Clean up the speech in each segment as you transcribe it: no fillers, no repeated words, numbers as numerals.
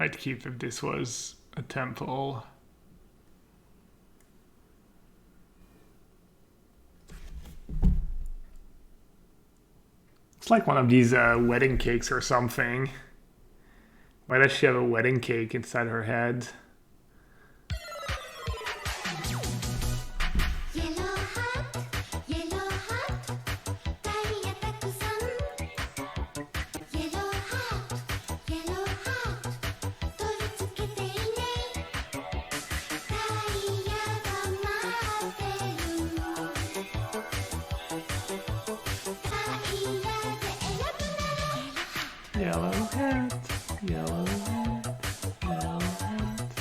I'd keep if this was a temple. It's like one of these wedding cakes or something. Why does she have a wedding cake inside her head? Yellow hat, yellow hat, yellow hat.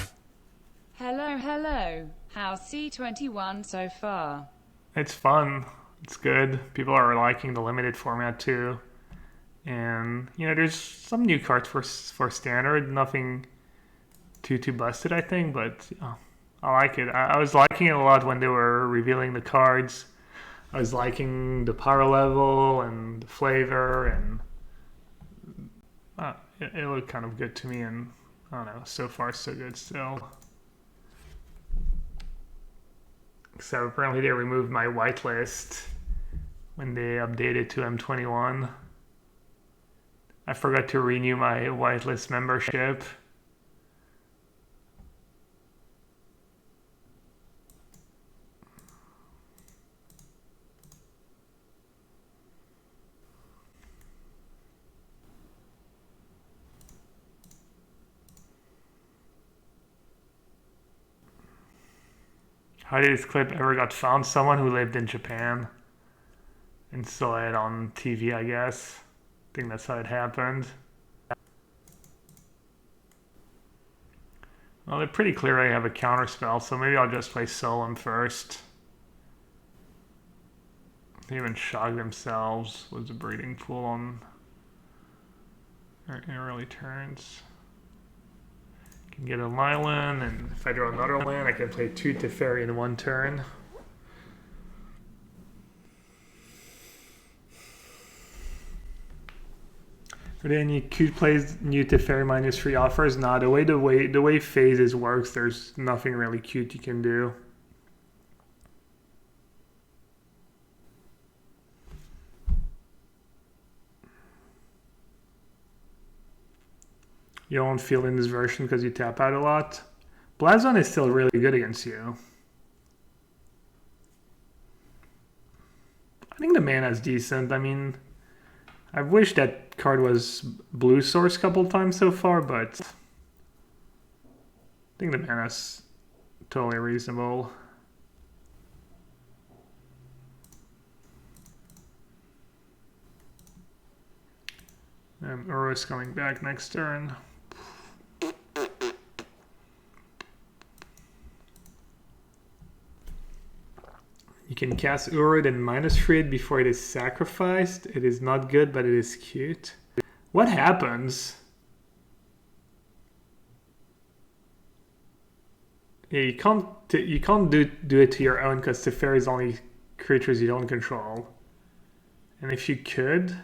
Hello, hello. How's C21 so far? It's fun. It's good. People are liking the limited format too. And, you know, there's some new cards for standard. Nothing too busted, I think, but I like it. I was liking it a lot when they were revealing the cards. I was liking the power level and the flavor, and it looked kind of good to me, and I don't know, so far so good still. So apparently they removed my whitelist when they updated to M21. I forgot to renew my whitelist membership. How did this clip ever got found? Someone who lived in Japan and saw it on TV, I guess. I think that's how it happened. Well, they're pretty clear I have a counterspell, so maybe I'll just play Solemn first. They even shocked themselves with the breeding pool on in early turns. Can get a Mylan, and if I draw another land, I can play 2 Teferi in 1 turn. Are there any cute plays, new Teferi -3 offers? Nah, the way phases works, there's nothing really cute you can do. You don't feel in this version because you tap out a lot. Blazon is still really good against you. I think the mana's decent. I mean, I wish that card was blue source a couple times so far, but I think the mana's totally reasonable. Uro's coming back next turn. You can cast Urod and -3 it before it is sacrificed. It is not good, but it is cute. What happens? Yeah, you can't do it to your own because Teferi is only creatures you don't control. And if you could,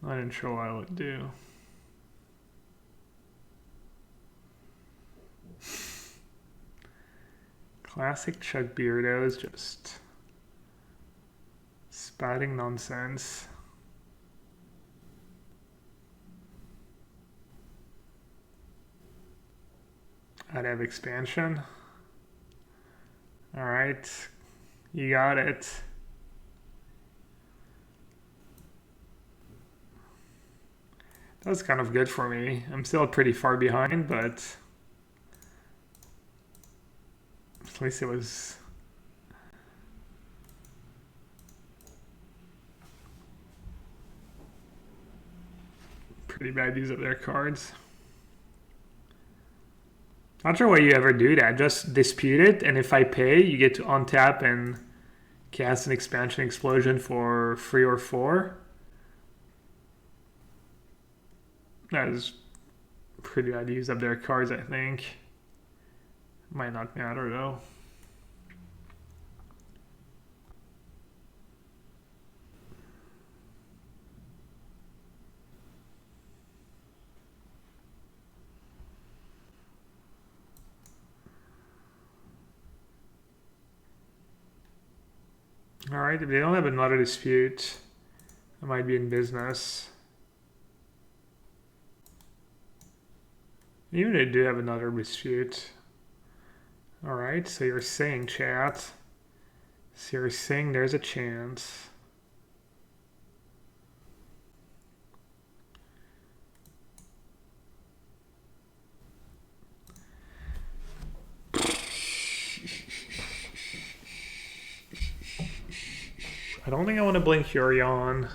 not even sure what I would do. Classic Chuck Beardos, just spouting nonsense. I'd have expansion. All right, you got it. That was kind of good for me. I'm still pretty far behind, but at least it was pretty bad use of their cards. Not sure why you ever do that. Just dispute it, and if I pay, you get to untap and cast an expansion explosion for 3 or 4. That is pretty bad use of their cards, I think. Might not matter though. Alright, if they don't have another dispute, I might be in business. Even if they do have another dispute. Alright, so you're saying, chat. So you're saying there's a chance. I don't think I want to blink Hurion.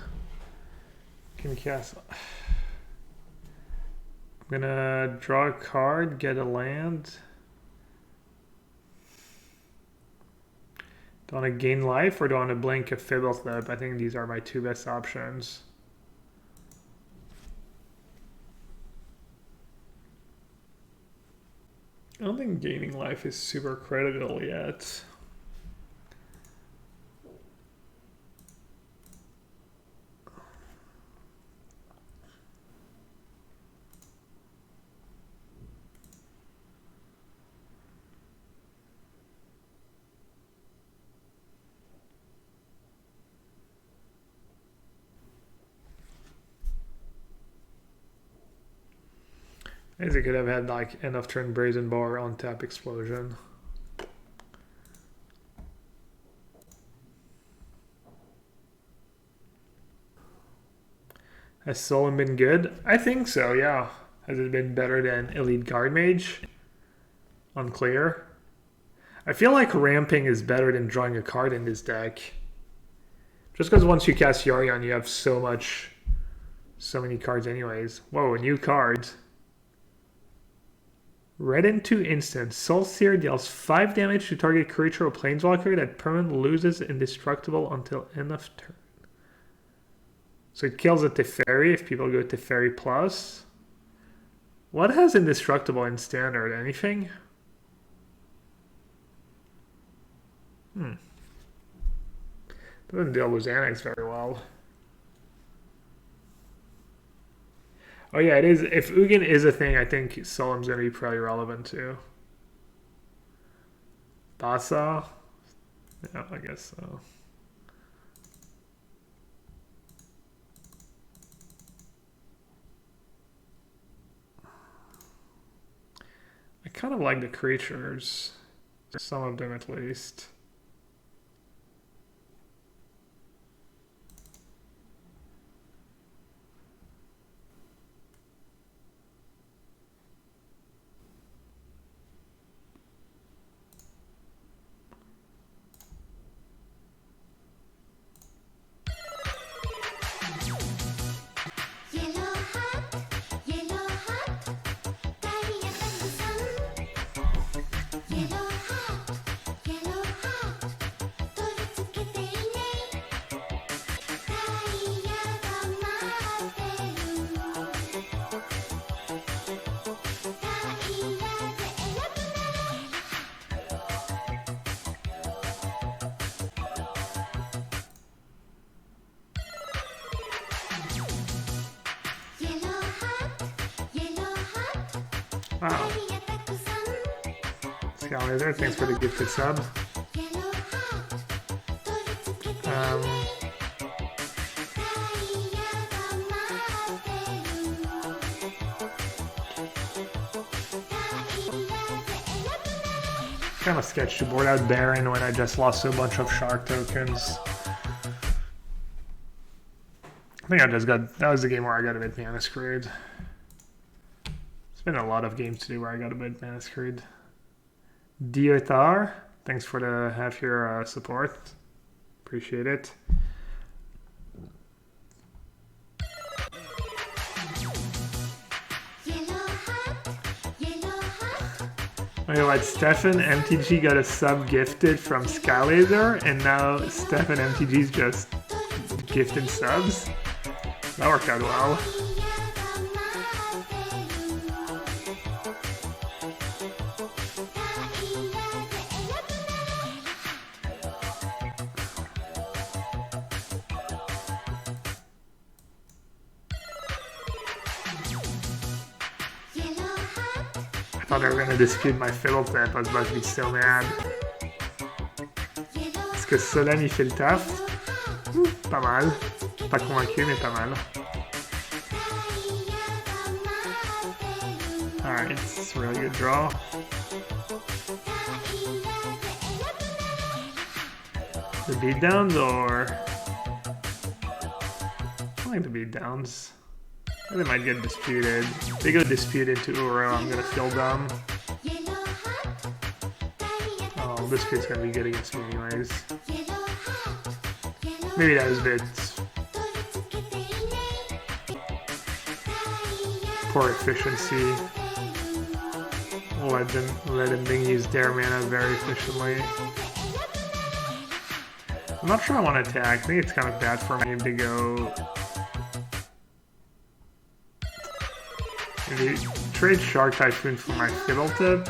Can cast. I'm gonna draw a card, get a land. Do I want to gain life or do I want to blink a Fibblethip? I think these are my two best options. I don't think gaining life is super critical yet. As it could have had like end of turn Brazen Bar on tap explosion. Has Solon been good? I think so, yeah. Has it been better than Elite Guard Mage? Unclear. I feel like ramping is better than drawing a card in this deck. Just because once you cast Yorion, you have so many cards anyways. Whoa, a new card. Red into instant. Soul Seer deals 5 damage to target creature or planeswalker that permanently loses indestructible until end of turn. So it kills a Teferi if people go Teferi plus. What has indestructible in standard? Anything? Doesn't deal with Xanax very well. Oh yeah, it is. If Ugin is a thing, I think Solemn's going to be probably relevant too. Basa? Yeah, I guess so. I kind of like the creatures. Some of them at least. Wow. Skylaser, thanks for the gifted sub. Kind of sketchy to board out Baron when I just lost a bunch of shark tokens. I think I just got, that was the game where I got a bit mana screwed. It's been a lot of games to do where I got a bit mana screwed. Diotar, thanks for the half year support. Appreciate it. Okay, what? Stefan MTG got a sub gifted from Skylaser, and now Stefan MTG's just gifting subs. That worked out well. I thought they were going to dispute my fiddle tip. I was about to be so mad. que Solem il fait le taf. Pas mal. Pas convaincu, mais pas mal. Alright, it's a really good draw. The beatdowns or... I like the beatdowns. They might get disputed. If they go dispute into Uro, I'm gonna feel dumb. Oh, this kid's gonna be good against me anyways. Maybe that was a bit poor efficiency. Let them use their mana very efficiently. I'm not sure I want to attack. I think it's kind of bad for me to go. Maybe trade Shark Typhoon for my Fiddle Tip.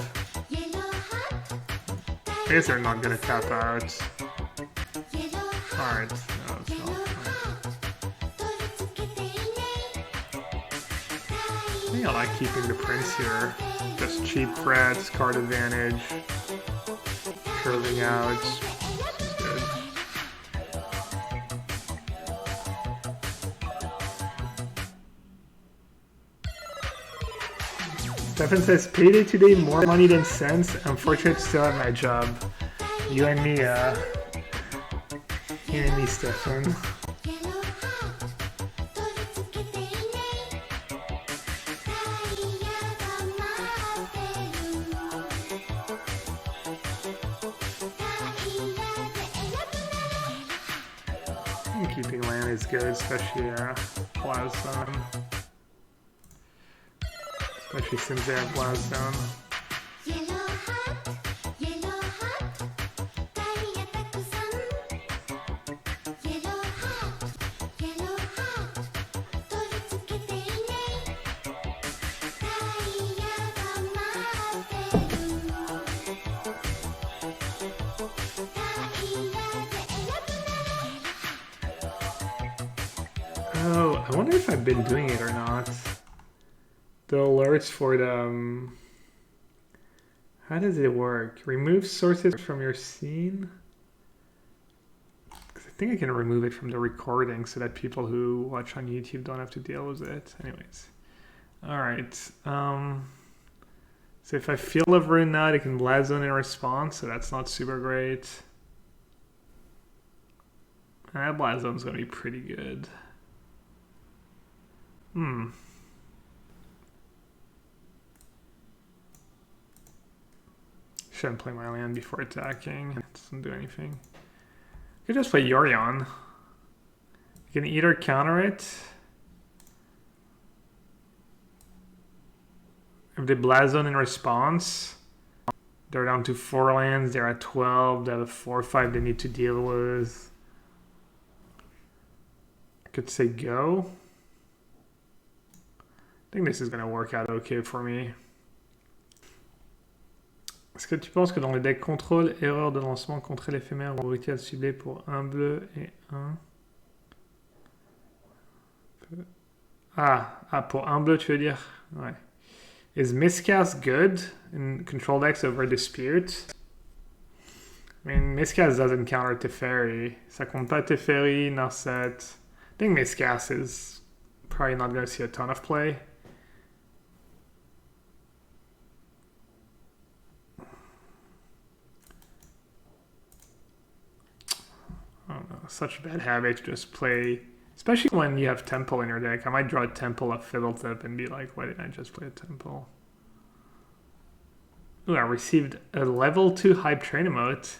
I guess they're not gonna tap out. Alright, no, it's not. I think I like keeping the Prince here. Just cheap threats, card advantage, curving out. This is good. Stefan says, payday today, more money than sense. Unfortunate still at my job. You and me, Stefan. Keeping land is good, especially Blast especially since they have Blast Zone. Oh, I wonder if I've been doing it or not. The alerts for the... how does it work? Remove sources from your scene? Because I think I can remove it from the recording so that people who watch on YouTube don't have to deal with it. Anyways. Alright. So if I feel a rune now, I can Blast Zone in response, so that's not super great. And that Blast Zone's going to be pretty good. Shouldn't play my land before attacking. It doesn't do anything. I could just play Yorion. You can either counter it. If they Blast Zone in response, they're down to 4 lands. They're at 12. They have a 4/5 they need to deal with. I could say go. I think this is going to work out okay for me. Est-ce que tu penses que dans les decks contrôle, erreur de lancement contre l'éphémère ou rituel ciblé pour 1 bleu et 1 pour 1 bleu tu veux dire? Ouais. Is Miscast good in control decks over Dispute? I mean, Miscast doesn't counter Teferi. Ça compte pas Teferi, Narset. I think Miscast is probably not going to see a ton of play. I don't know, such a bad habit to just play, especially when you have Temple in your deck. I might draw a Temple of Fiddletip and be like, why didn't I just play a Temple? Ooh, I received a level 2 Hype Train emote.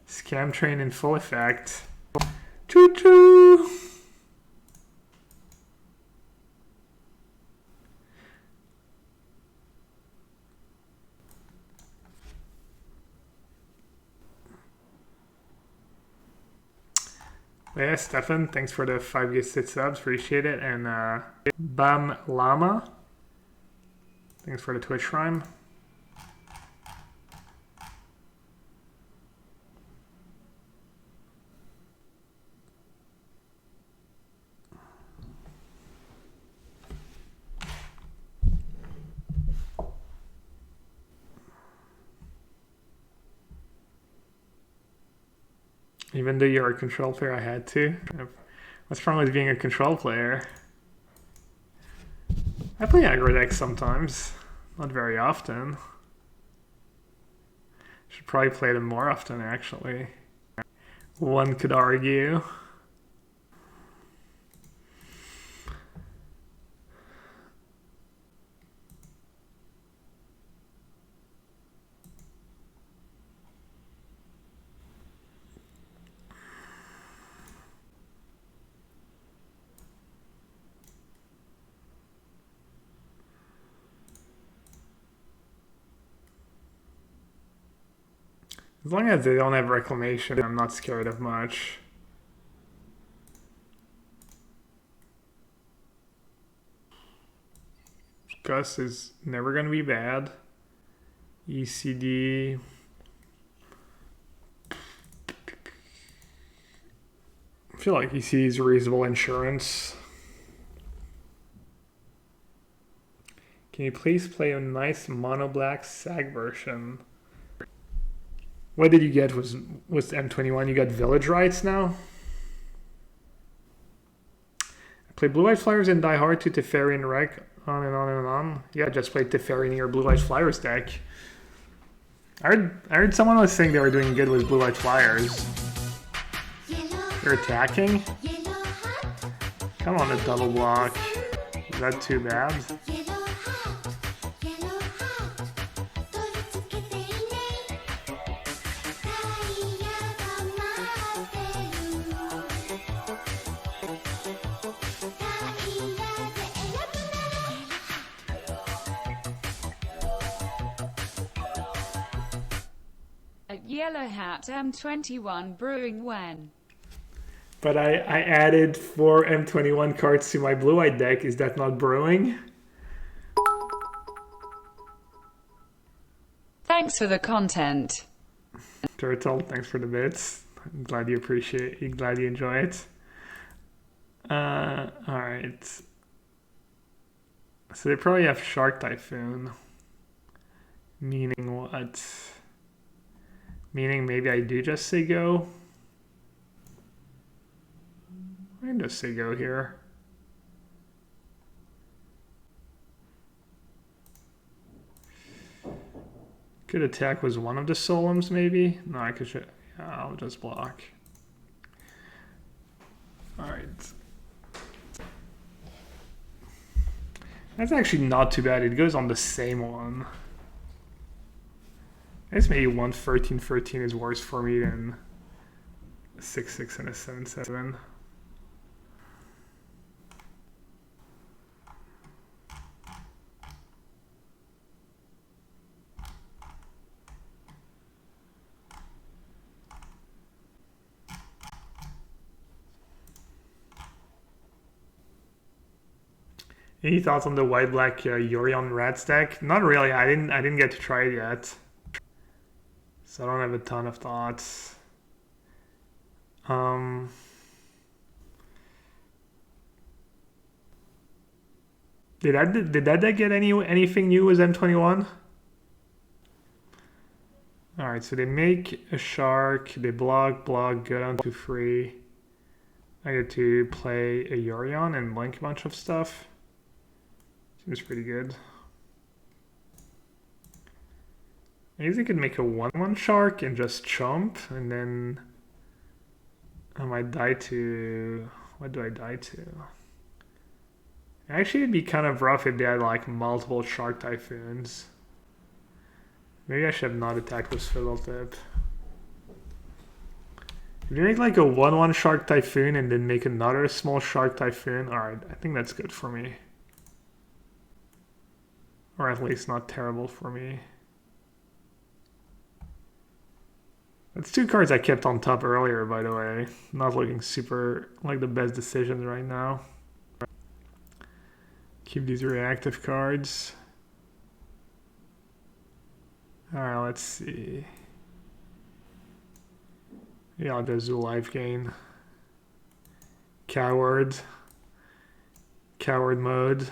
Scam Train in full effect. Choo choo! Yeah, Stefan, thanks for the 5 gifted subs, appreciate it. And Bam Lama, thanks for the Twitch rhyme. Even though you're a control player, I had to. What's wrong with being a control player? I play aggro decks sometimes. Not very often. Should probably play them more often, actually. One could argue. As long as they don't have reclamation, I'm not scared of much. Gus is never going to be bad. ECD. I feel like ECD is reasonable insurance. Can you please play a nice mono black SAG version? What did you get was M21? You got village rights now? I play Blue White Flyers and Die Hard to Teferi and Wreck, on and on and on. Yeah, just played Teferi in your Blue White Flyers deck. I heard someone was saying they were doing good with Blue White Flyers. They're attacking? Come on, a double block. Is that too bad? Yellowhat M21 brewing when? But I added 4 M21 cards to my blue-white deck. Is that not brewing? Thanks for the content. Turtle, thanks for the bits. I'm glad you appreciate it. Glad you enjoy it. Alright. So they probably have Shark Typhoon. Meaning what? Meaning maybe I do just say go? I can just say go here. Could attack was one of the Solemns maybe? No, I could, yeah, I'll just block. Alright. That's actually not too bad. It goes on the same one. I guess maybe 1 13 is worse for me than a 6 and a 7. Any thoughts on the white-black Yorion Rats deck? Not really. I didn't get to try it yet, so I don't have a ton of thoughts. Did that deck get anything new with M21? All right, so they make a shark, they block, go down to 3. I get to play a Yorion and blink a bunch of stuff. Seems pretty good. I guess I could make a 1/1 shark and just chomp, and then I might die to... What do I die to? Actually, it'd be kind of rough if they had like multiple Shark Typhoons. Maybe I should have not attacked this Fiddle Tip. If you make like a 1/1 Shark Typhoon and then make another small Shark Typhoon, alright, I think that's good for me. Or at least not terrible for me. That's 2 cards I kept on top earlier, by the way. Not looking super like the best decisions right now. Keep these reactive cards. Alright, let's see. Yeah, I'll just do life gain. Coward. Coward mode.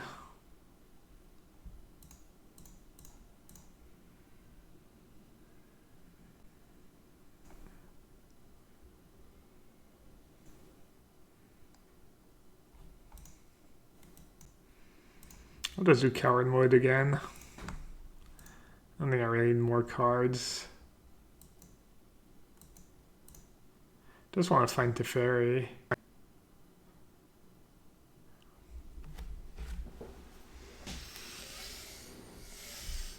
I'll just do coward mode again. I don't think I really need more cards. Just want to find Teferi.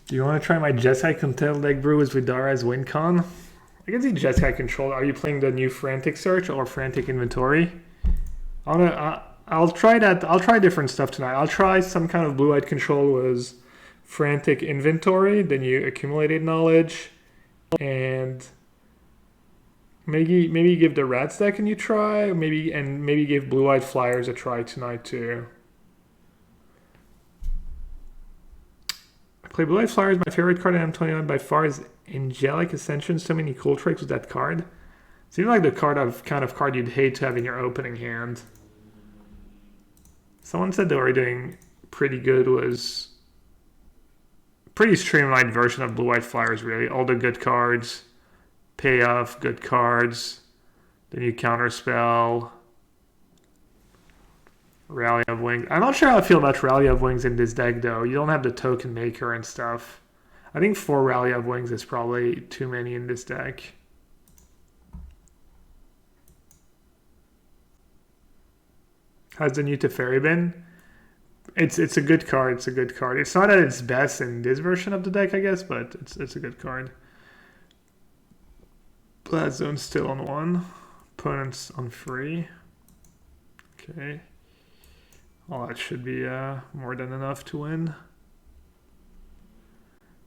Do you want to try my Jeskai Control deck brew with Vidara's WinCon? I can see Jeskai Control. Are you playing the new Frantic Search or Frantic Inventory? I'll try that. I'll try different stuff tonight. I'll try some kind of blue-eyed control with Frantic Inventory. Then you accumulated knowledge, and maybe give the Rats deck a new try. Maybe give Blue-Eyed Flyers a try tonight too. I play Blue-Eyed Flyers. My favorite card in M21 by far is Angelic Ascension. So many cool tricks with that card. Seems like the kind of card you'd hate to have in your opening hand. Someone said they were doing pretty good. Was pretty streamlined version of Blue-Eyed Flyers, really. All the good cards, payoff, good cards, then you counterspell, Rally of Wings. I'm not sure how I feel about Rally of Wings in this deck, though. You don't have the token maker and stuff. I think 4 Rally of Wings is probably too many in this deck. How's the new Teferi been? It's a good card. It's a good card. It's not at its best in this version of the deck, I guess, but it's a good card. Blast Zone still on 1. Opponents on 3. Okay. Well, that should be more than enough to win.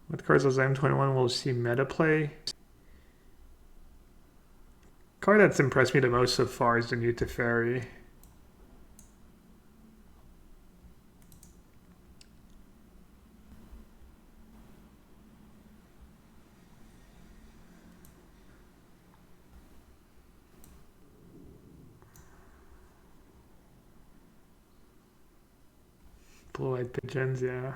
What cards does M21 will see meta play? Card that's impressed me the most so far is the new Teferi. Blue-eyed pigeons, yeah.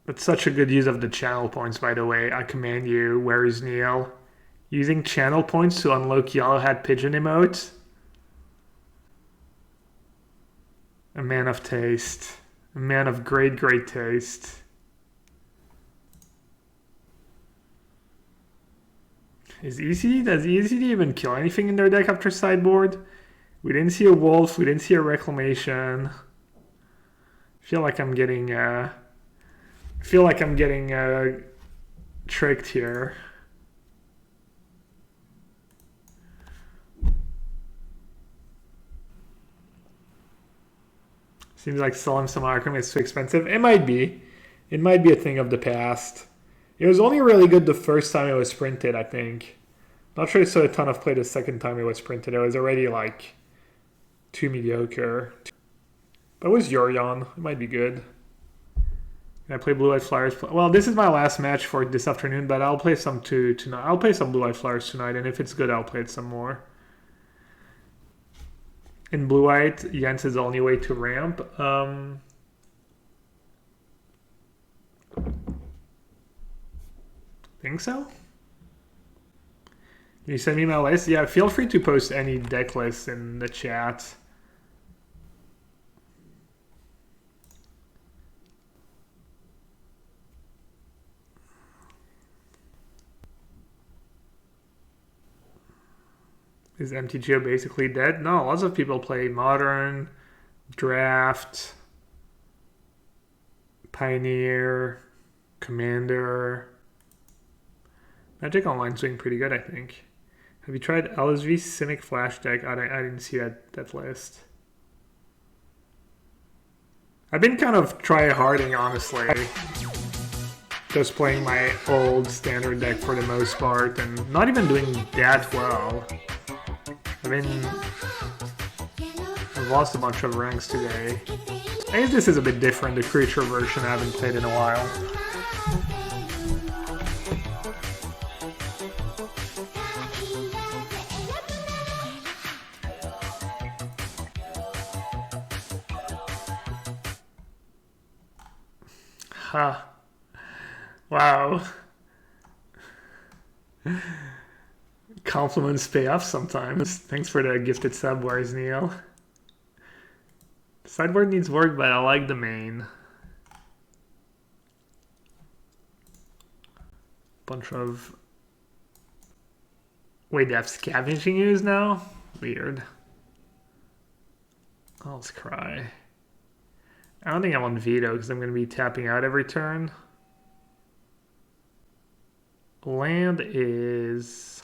That's such a good use of the channel points, by the way. I command you, where is Neil? Using channel points to unlock yellowhat pigeon emote. A man of taste. A man of great, great taste. Does ECD even kill anything in their deck after sideboard? We didn't see a wolf. We didn't see a reclamation. I feel like I'm getting tricked here. Seems like selling some Arkham is too expensive. It might be. It might be a thing of the past. It was only really good the first time it was printed, I think. Not sure I saw a ton of play the second time it was printed. It was already like too mediocre. But it was Yorion. It might be good. Can I play Blue-Eyed Flyers? Well, this is my last match for this afternoon, but I'll play some too tonight. I'll play some Blue-Eyed Flyers tonight, and if it's good, I'll play it some more. In Blue-Eyed, Jens is the only way to ramp. Think so? Can you send me my list? Yeah, feel free to post any deck lists in the chat. Is MTGO basically dead? No, lots of people play Modern, Draft, Pioneer, Commander. Magic Online's doing pretty good, I think. Have you tried LSV Cynic Flash deck? I didn't see that list. I've been kind of try-harding, honestly. Just playing my old standard deck for the most part, and not even doing that well. I've lost a bunch of ranks today. I guess this is a bit different, the creature version I haven't played in a while. Ha. Wow. Compliments pay off sometimes. Thanks for the gifted sub, where's Neil? Sideboard needs work, but I like the main. Bunch of... Wait, they have scavenging use now? Weird. Oh, let's cry. I don't think I want veto because I'm going to be tapping out every turn. Land is...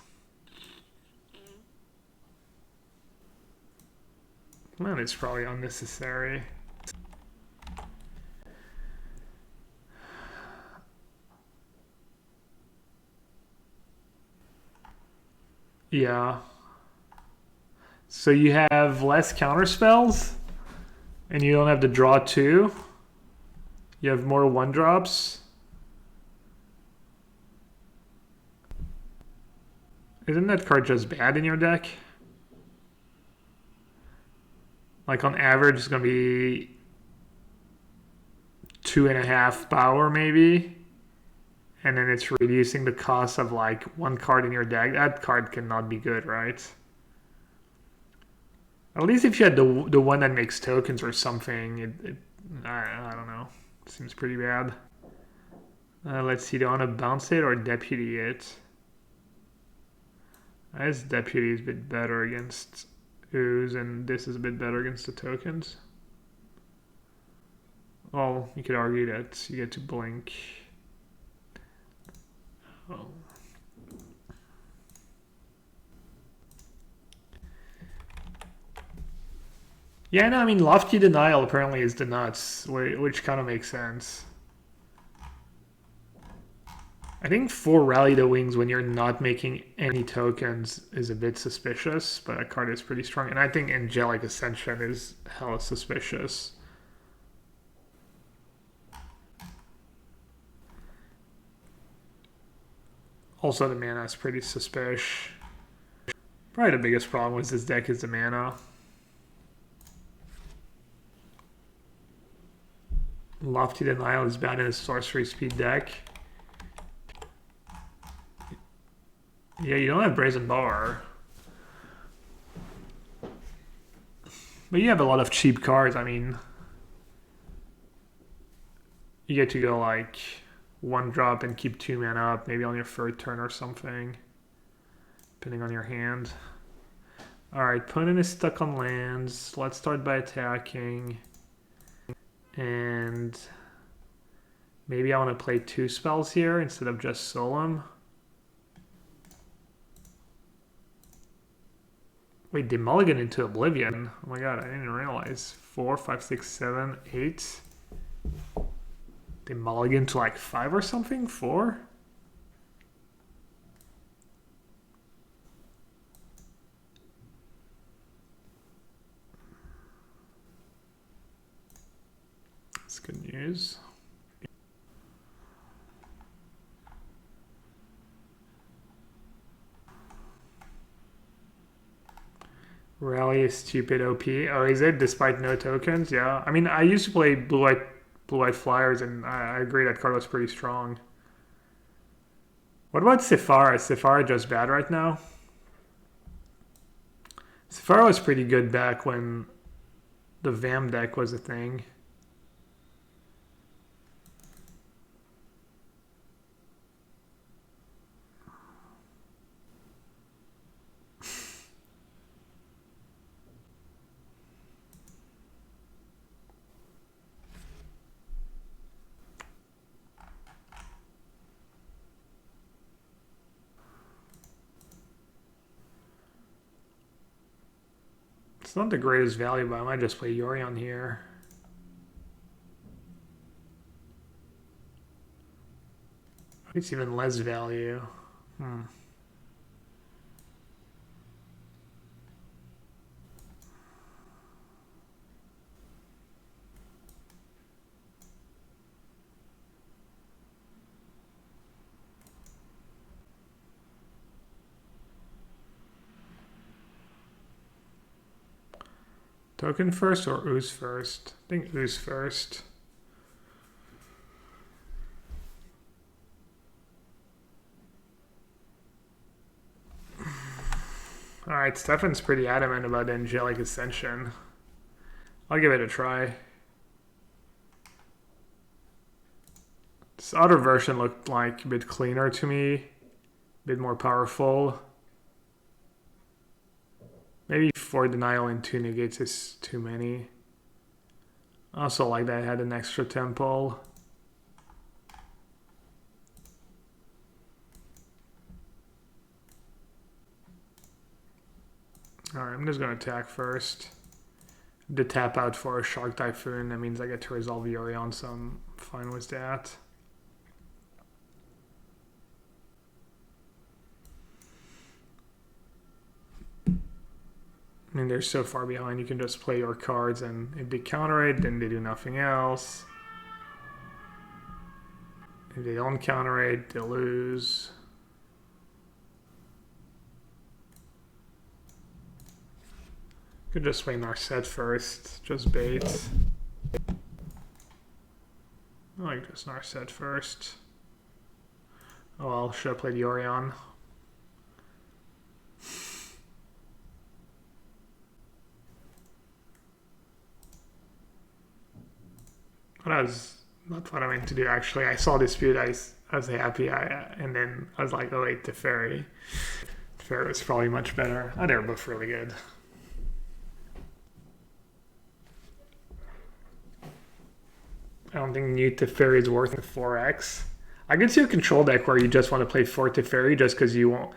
Land is probably unnecessary. Yeah. So you have less counter spells, and you don't have to draw 2. You have more 1-drops. Isn't that card just bad in your deck? Like on average, it's going to be 2.5 power maybe. And then it's reducing the cost of like 1 card in your deck. That card cannot be good, right? At least if you had the one that makes tokens or something, I don't know. Seems pretty bad. Let's see, do I want to bounce it or deputy it? This deputy is a bit better against ooze, and this is a bit better against the tokens. Well, you could argue that you get to blink. Oh. Yeah, no, I mean, Lofty Denial apparently is the nuts, which kind of makes sense. I think 4 Rally the Wings when you're not making any tokens is a bit suspicious, but that card is pretty strong. And I think Angelic Ascension is hella suspicious. Also, the mana is pretty suspicious. Probably the biggest problem with this deck is the mana. Lofty Denial is bad in a sorcery speed deck. Yeah, you don't have Brazen Bar. But you have a lot of cheap cards. I mean, you get to go like 1-drop and keep 2 mana up, maybe on your 3rd turn or something, depending on your hand. Alright, opponent is stuck on lands. Let's start by attacking. And maybe I want to play 2 spells here instead of just Solemn. Wait, they mulligan into Oblivion. Oh my god, I didn't realize. 4, 5, 6, 7, 8. They mulligan to like 5 or something? 4? That's good news. Rally is stupid OP. Oh, is it? Despite no tokens? Yeah. I mean, I used to play blue-white flyers, and I agree that card was pretty strong. What about Sephara? Is Sephara just bad right now? Sephara was pretty good back when the VAM deck was a thing. It's not the greatest value, but I might just play Yorion here. It's even less value. Token first or ooze first? I think ooze first. Alright, Stefan's pretty adamant about Angelic Ascension. I'll give it a try. This other version looked like a bit cleaner to me, a bit more powerful. Maybe 4 denial and 2 negates is too many. I also like that it had an extra temple. Alright, I'm just going to attack first. The tap out for a Shark Typhoon, that means I get to resolve Yorion, so I'm fine with that. I mean, they're so far behind, you can just play your cards, and if they counter it, then they do nothing else. If they don't counter it, they lose. Could just play Nassif first, just bait. I like just Nassif first. Oh well, should have played Yorion. But I was not what I meant to do actually. I saw Dispute, I was happy, and then I was like, oh wait, Teferi. Teferi was probably much better. Oh, they were both really good. I don't think new Teferi is worth the 4x. I could see a control deck where you just want to play 4 Teferi just because you won't.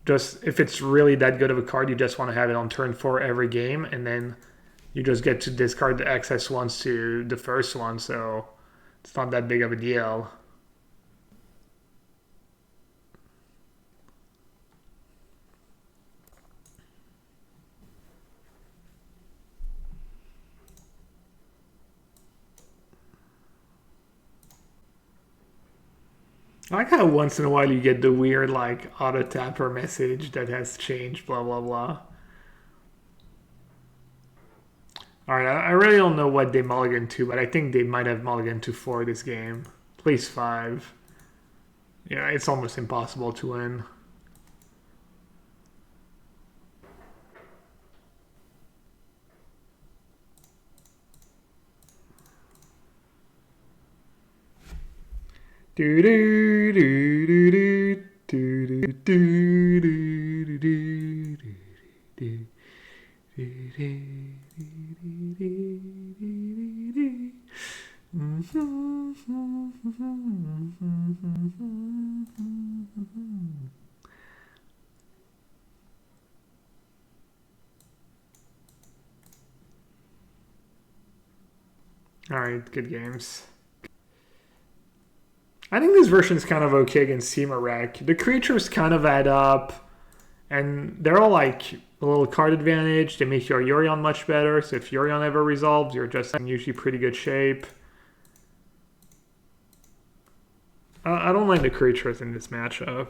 Just if it's really that good of a card, you just want to have it on turn 4 every game, and then you just get to discard the excess ones to the first one, so it's not that big of a deal. I like how once in a while you get the weird like auto tapper message that has changed, blah blah blah. Alright, I really don't know what they mulligan to, but I think they might have mulligan to 4 this game. At least 5. Yeah, it's almost impossible to win. Do do do do do do do do do do do. All right, good games. I think this version is kind of okay against Seamarek. The creatures kind of add up, and they're all like a little card advantage. They make your Yorion much better, so if Yorion ever resolves, you're just in usually pretty good shape. I don't mind the creatures in this matchup.